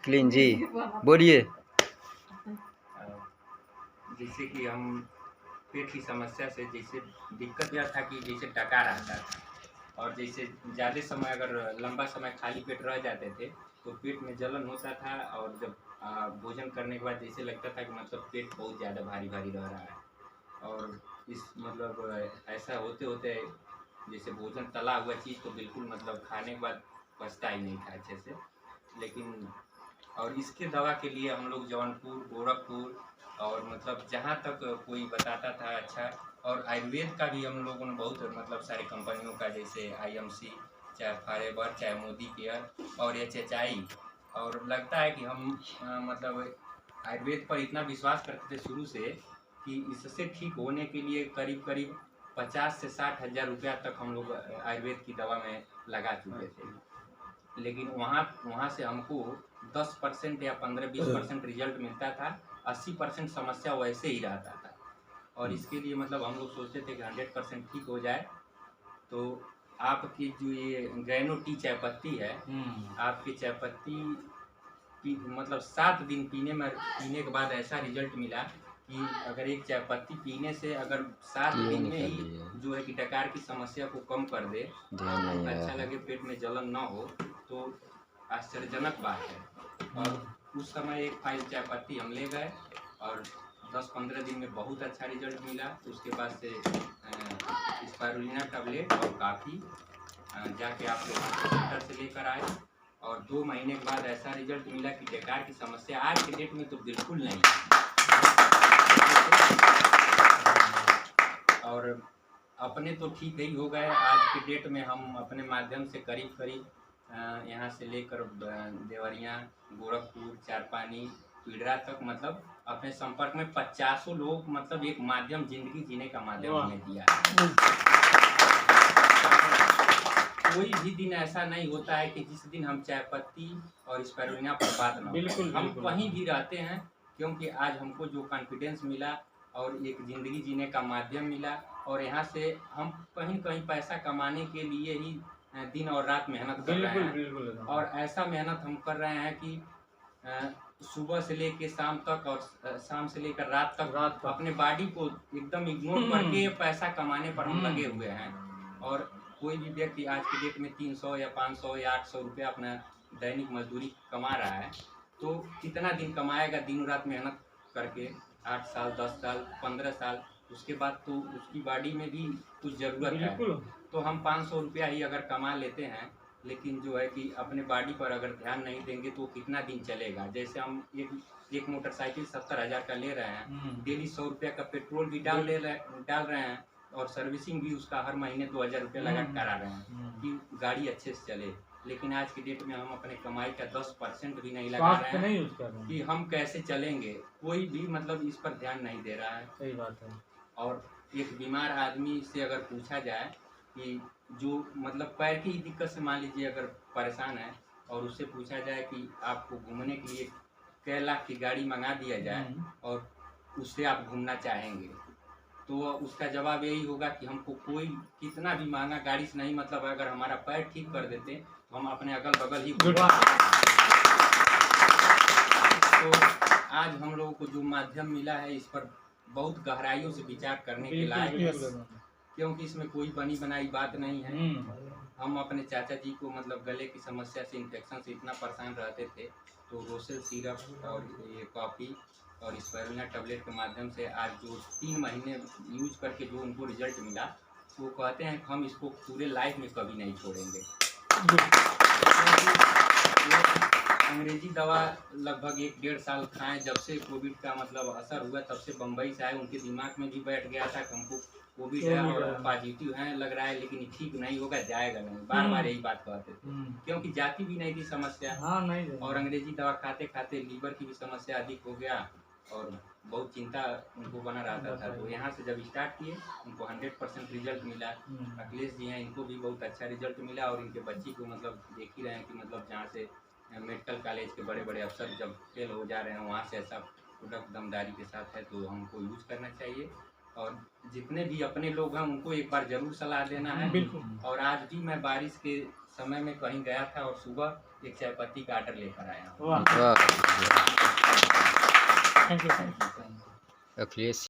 Clean जी बोलिए। जैसे कि हम पेट की समस्या से जैसे दिक्कत यह था कि जैसे डकार आता था और जैसे ज़्यादा समय अगर लंबा समय खाली पेट रह जाते थे तो पेट में जलन होता था और जब भोजन करने के बाद जैसे लगता था कि मतलब पेट बहुत ज़्यादा भारी भारी रह रहा है और इस मतलब ऐसा होते होते जैसे भोजन तला हुआ चीज़ तो बिल्कुल मतलब खाने के बाद पचता ही नहीं था अच्छे से। लेकिन और इसके दवा के लिए हम लोग जौनपुर, गोरखपुर और मतलब जहाँ तक कोई बताता था अच्छा। और आयुर्वेद का भी हम लोगों ने बहुत मतलब सारी कंपनियों का जैसे आईएमसी, चाहे फॉरएवर, चाहे मोदी केयर और एचएचआई। और लगता है कि हम मतलब आयुर्वेद पर इतना विश्वास करते थे शुरू से कि इससे ठीक होने के लिए करीब करीब 50 से 60 हज़ार रुपया तक हम लोग आयुर्वेद की दवा में लगा चुके थे। लेकिन वहाँ से हमको 10% या 15-20% रिजल्ट मिलता था, 80% समस्या वैसे ही रहता था। और इसके लिए मतलब हम लोग सोचते थे कि 100% ठीक हो जाए। तो आपकी जो ये ग्रैनो टी चाय पत्ती है, आपकी चाय पत्ती मतलब 7 दिन पीने के बाद ऐसा रिजल्ट मिला कि अगर एक चाय पत्ती पीने से अगर 7 दिन में ही जो है कि डकार की समस्या को कम कर दे, अच्छा लगे, पेट में जलन ना हो, तो आश्चर्यजनक बात है। और उस समय एक फाइल चाय पत्ती हम ले गए और 10-15 दिन में बहुत अच्छा रिजल्ट मिला। उसके बाद से स्पाइरुलिना टैबलेट और काफ़ी जाके आप लोग सेंटर से लेकर आए और 2 महीने के बाद ऐसा रिजल्ट मिला कि डकार की समस्या आज के डेट में तो बिल्कुल नहीं है। और अपने तो ठीक ही हो गए। आज के डेट में हम अपने माध्यम से करीब करीब यहाँ से लेकर देवरिया, गोरखपुर, चारपानी, पीड़रा तक मतलब अपने संपर्क में 50 लोग मतलब एक माध्यम जिंदगी जीने का माध्यम हमें दिया है। कोई भी दिन ऐसा नहीं होता है कि जिस दिन हम चाय पत्ती और स्पाइरुलिना पर बात ना हो। हम कहीं भी रहते हैं क्योंकि आज हमको जो कॉन्फिडेंस मिला और एक ज़िंदगी जीने का माध्यम मिला और यहाँ से हम कहीं कहीं पैसा कमाने के लिए ही दिन और रात मेहनत कर रहे हैं। और ऐसा मेहनत हम कर रहे हैं कि सुबह से लेकर शाम तक और शाम से लेकर रात तक अपने बॉडी को एकदम इग्नोर करके पैसा कमाने पर हम लगे हुए हैं। और कोई भी व्यक्ति आज की डेट में 300 या 500 या 800 रुपया अपना दैनिक मजदूरी कमा रहा है, तो कितना दिन कमाएगा दिन रात मेहनत करके? 8 साल, 10 साल, 15 साल, उसके बाद तो उसकी बॉडी में भी कुछ ज़रूरत है। तो हम 500 रुपया ही अगर कमा लेते हैं, लेकिन जो है कि अपने बॉडी पर अगर ध्यान नहीं देंगे तो कितना दिन चलेगा? जैसे हम एक मोटरसाइकिल 70,000 का ले रहे हैं, डेली 100 रुपया का पेट्रोल भी डाल रहे हैं और सर्विसिंग भी उसका हर महीने 2,000 रुपया लगा करा रहे हैं कि गाड़ी अच्छे से चले। लेकिन आज की डेट में हम अपने कमाई का 10% भी नहीं लगा रहे हैं कि हम कैसे चलेंगे। कोई भी मतलब इस पर ध्यान नहीं दे रहा है। सही बात है। और एक बीमार आदमी से अगर पूछा जाए कि जो मतलब पैर की ही दिक्कत से मान लीजिए अगर परेशान है और उससे पूछा जाए कि आपको घूमने के लिए कै लाख की गाड़ी मंगा दिया जाए और उससे आप घूमना चाहेंगे, तो उसका जवाब यही होगा कि हमको कोई कितना भी महंगा गाड़ी से नहीं मतलब अगर हमारा पैर ठीक कर देते तो हम अपने अगल बगल ही घूम। तो आज हम लोगों को जो माध्यम मिला है इस पर बहुत गहराइयों से विचार करने के लायक, क्योंकि इसमें कोई बनी बनाई बात नहीं है। हम अपने चाचा जी को मतलब गले की समस्या से, इन्फेक्शन से इतना परेशान रहते थे, तो रोसेल सिरप और ये कॉफ़ी और स्पाइरुलिना टैबलेट के माध्यम से आज जो 3 महीने यूज करके जो उनको रिजल्ट मिला, वो कहते हैं हम इसको पूरे लाइफ में कभी नहीं छोड़ेंगे। अंग्रेजी दवा लगभग 1-1.5 साल खाएं, जब से कोविड का मतलब असर हुआ तब से बम्बई से आए, उनके दिमाग में भी बैठ गया था कि हमको कोविड है और पॉजिटिव है लग रहा है, लेकिन ठीक नहीं होगा, जाएगा नहीं। बार बार यही बात कहते थे क्योंकि जाती भी नहीं थी समस्या। और अंग्रेजी दवा खाते खाते लीवर की भी समस्या अधिक हो गया और बहुत चिंता उनको बना रहता था। तो यहाँ से जब स्टार्ट किए उनको 100% रिजल्ट मिला। अखिलेश जी हैं, इनको भी बहुत अच्छा रिजल्ट मिला और इनके बच्ची को मतलब देख ही रहे हैं कि मतलब जहाँ से मेडिकल कॉलेज के बड़े बड़े अफसर जब फेल हो जा रहे हैं वहाँ से ऐसा प्रोडक्ट दमदारी के साथ है, तो हमको यूज़ करना चाहिए। और जितने भी अपने लोग हैं उनको एक बार ज़रूर सलाह देना है। और आज भी मैं बारिश के समय में कहीं गया था और सुबह एक चाय पत्ती का ऑर्डर लेकर आया हूँ। वाह, वाह थैंक यू। अखिलेश